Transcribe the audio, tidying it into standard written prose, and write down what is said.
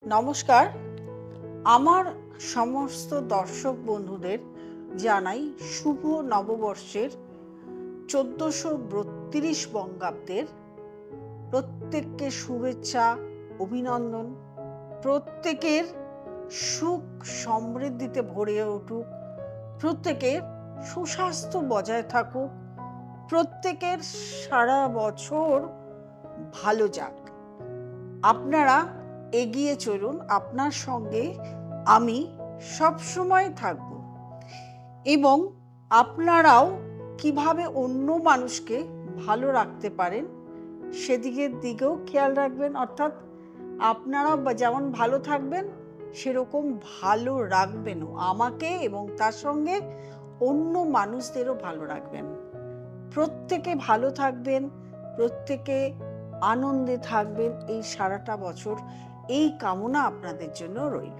নমস্কার। আমার সমস্ত দর্শক বন্ধুদের জানাই শুভ নববর্ষের 1432 বঙ্গাব্দের প্রত্যেককে শুভেচ্ছা, অভিনন্দন। প্রত্যেকের সুখ সমৃদ্ধিতে ভরে উঠুক, প্রত্যেকের সুস্বাস্থ্য বজায় থাকুক, প্রত্যেকের সারা বছর ভালো যাক। আপনারা এগিয়ে চলুন, আপনার সঙ্গে আমি সবসময় থাকব এবং আপনারাও কিভাবে অন্য মানুষকে ভালো রাখতে পারেন সেদিকের দিকেও খেয়াল রাখবেন। অর্থাৎ আপনারা যেমন ভালো থাকবেন সেরকম ভালো রাখবেনও আমাকে এবং তার সঙ্গে অন্য মানুষদেরও ভালো রাখবেন। প্রত্যেকে ভালো থাকবেন, প্রত্যেকে আনন্দে থাকবেন এই সারাটা বছর, এই কামনা আপনাদের জন্য রইল।